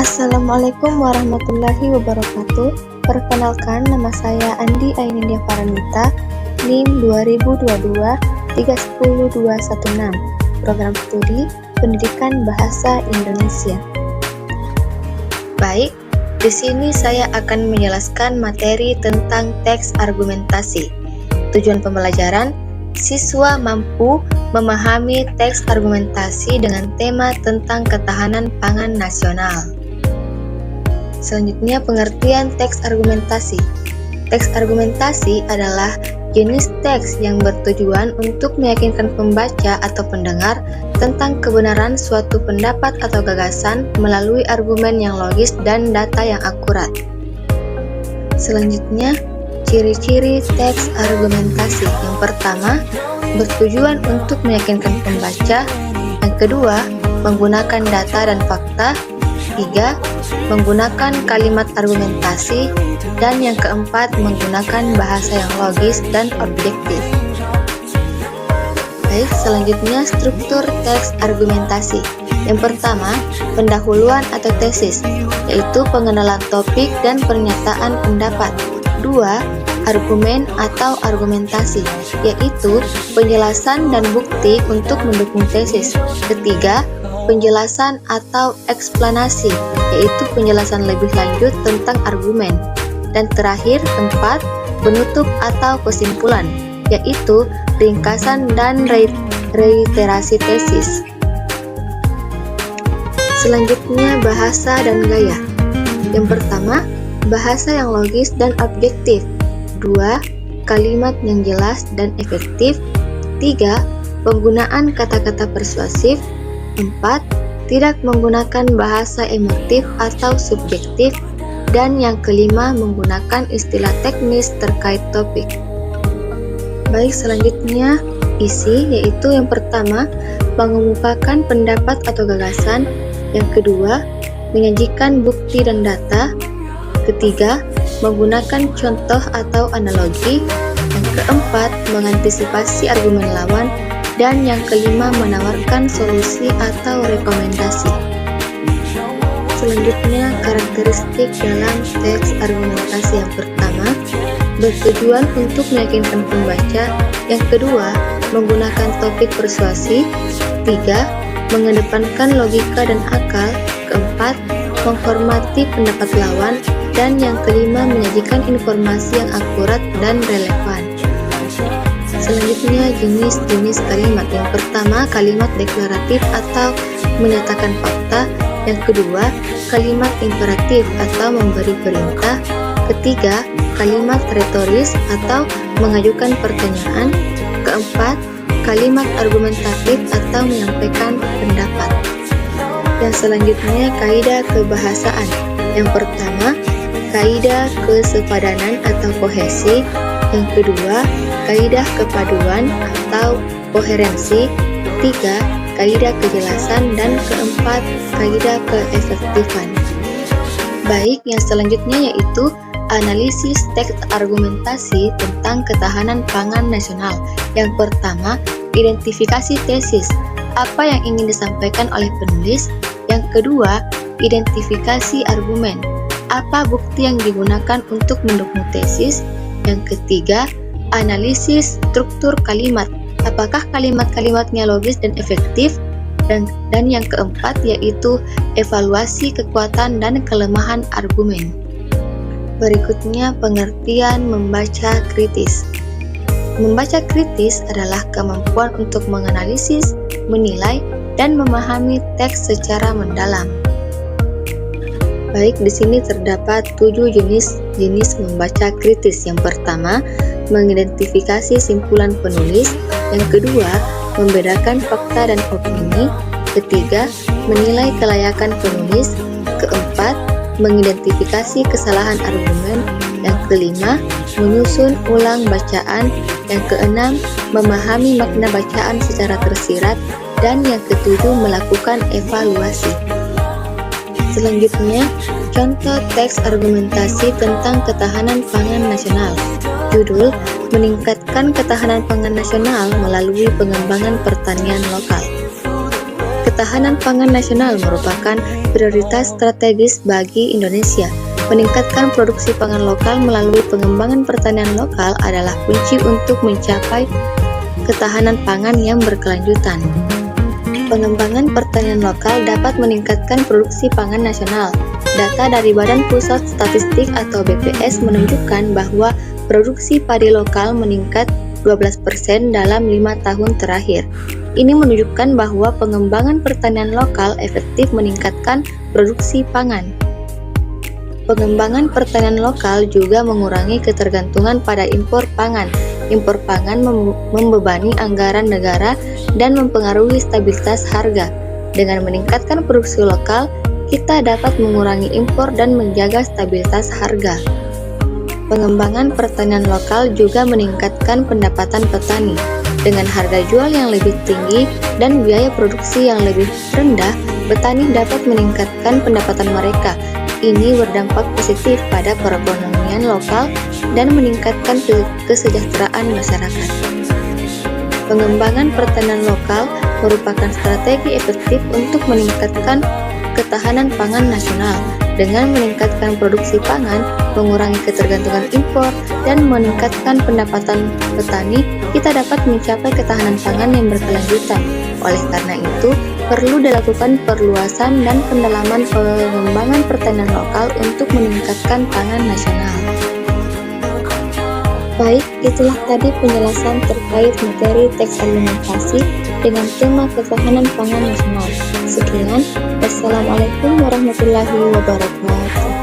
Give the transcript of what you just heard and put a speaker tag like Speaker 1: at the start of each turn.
Speaker 1: Assalamualaikum warahmatullahi wabarakatuh. Perkenalkan, nama saya Andi Ainindya Faranita, NIM 2022-310216, Program Studi Pendidikan Bahasa Indonesia. Baik, di sini saya akan menjelaskan materi tentang teks argumentasi. Tujuan pembelajaran, siswa mampu memahami teks argumentasi dengan tema tentang ketahanan pangan nasional. Selanjutnya, pengertian teks argumentasi. Teks argumentasi adalah jenis teks yang bertujuan untuk meyakinkan pembaca atau pendengar tentang kebenaran suatu pendapat atau gagasan melalui argumen yang logis dan data yang akurat. Selanjutnya, ciri-ciri teks argumentasi. Yang pertama, bertujuan untuk meyakinkan pembaca. Yang kedua, menggunakan data dan fakta. Tiga, menggunakan kalimat argumentasi. Dan yang keempat, menggunakan bahasa yang logis dan objektif. Baik, selanjutnya struktur teks argumentasi. Yang pertama, pendahuluan atau tesis, yaitu pengenalan topik dan pernyataan pendapat. Dua, argumen atau argumentasi, yaitu penjelasan dan bukti untuk mendukung tesis. Ketiga, penjelasan atau eksplanasi, yaitu penjelasan lebih lanjut tentang argumen. Dan terakhir, keempat, penutup atau kesimpulan, yaitu ringkasan dan reiterasi tesis. Selanjutnya, bahasa dan gaya. Yang pertama, bahasa yang logis dan objektif. Dua, kalimat yang jelas dan efektif. Tiga, penggunaan kata-kata persuasif. Empat, tidak menggunakan bahasa emotif atau subjektif. Dan yang kelima, menggunakan istilah teknis terkait topik. Baik, selanjutnya isi, yaitu yang pertama, mengemukakan pendapat atau gagasan. Yang kedua, menyajikan bukti dan data. Ketiga, menggunakan contoh atau analogi. Yang keempat, mengantisipasi argumen lawan. Dan yang kelima, menawarkan solusi atau rekomendasi. Selanjutnya, karakteristik dalam teks argumentasi. Yang pertama, bertujuan untuk meyakinkan pembaca. Yang kedua, menggunakan topik persuasi. Tiga, mengedepankan logika dan akal. Keempat, menghormati pendapat lawan. Dan yang kelima, menyajikan informasi yang akurat dan relevan. Selanjutnya, jenis-jenis kalimat. Yang pertama, kalimat deklaratif atau menyatakan fakta. Yang kedua, kalimat imperatif atau memberi perintah. Ketiga, kalimat retoris atau mengajukan pertanyaan. Keempat, kalimat argumentatif atau menyampaikan pendapat. Dan selanjutnya, kaidah kebahasaan. Yang pertama, kaidah kesepadanan atau kohesi. Yang kedua, kaidah kepaduan atau koherensi. Tiga, kaidah kejelasan. Dan keempat, kaidah keefektifan. Baik, yang selanjutnya yaitu analisis teks argumentasi tentang ketahanan pangan nasional. Yang pertama, identifikasi tesis, apa yang ingin disampaikan oleh penulis. Yang kedua, identifikasi argumen, apa bukti yang digunakan untuk mendukung tesis. Yang ketiga, analisis struktur kalimat, apakah kalimat-kalimatnya logis dan efektif. Dan yang keempat yaitu evaluasi kekuatan dan kelemahan argumen. Berikutnya, pengertian membaca kritis. Membaca kritis adalah kemampuan untuk menganalisis, menilai, dan memahami teks secara mendalam. Baik, di sini terdapat 7 jenis membaca kritis. Yang pertama, mengidentifikasi simpulan penulis. Yang kedua, membedakan fakta dan opini. Ketiga, menilai kelayakan penulis. Keempat, mengidentifikasi kesalahan argumen. Yang kelima, menyusun ulang bacaan. Yang keenam, memahami makna bacaan secara tersirat. Dan yang ketujuh, melakukan evaluasi. Selanjutnya, contoh teks argumentasi tentang ketahanan pangan nasional. Judul, meningkatkan ketahanan pangan nasional melalui pengembangan pertanian lokal. Ketahanan pangan nasional merupakan prioritas strategis bagi Indonesia. Meningkatkan produksi pangan lokal melalui pengembangan pertanian lokal adalah kunci untuk mencapai ketahanan pangan yang berkelanjutan. Pengembangan pertanian lokal dapat meningkatkan produksi pangan nasional. Data dari Badan Pusat Statistik atau BPS menunjukkan bahwa produksi padi lokal meningkat 12% dalam 5 tahun terakhir. Ini menunjukkan bahwa pengembangan pertanian lokal efektif meningkatkan produksi pangan. Pengembangan pertanian lokal juga mengurangi ketergantungan pada impor pangan. Impor pangan membebani anggaran negara dan mempengaruhi stabilitas harga. Dengan meningkatkan produksi lokal, kita dapat mengurangi impor dan menjaga stabilitas harga. Pengembangan pertanian lokal juga meningkatkan pendapatan petani. Dengan harga jual yang lebih tinggi dan biaya produksi yang lebih rendah, petani dapat meningkatkan pendapatan mereka. Ini berdampak positif pada perekonomian lokal dan meningkatkan kesejahteraan masyarakat. Pengembangan pertanian lokal merupakan strategi efektif untuk meningkatkan ketahanan pangan nasional. Dengan meningkatkan produksi pangan, mengurangi ketergantungan impor, dan meningkatkan pendapatan petani, kita dapat mencapai ketahanan pangan yang berkelanjutan. Oleh karena itu, perlu dilakukan perluasan dan pendalaman pengembangan pertanian lokal untuk meningkatkan pangan nasional. Baik, itulah tadi penjelasan terkait materi teks argumentasi dengan tema ketahanan pangan nasional. Sekian, wassalamualaikum warahmatullahi wabarakatuh.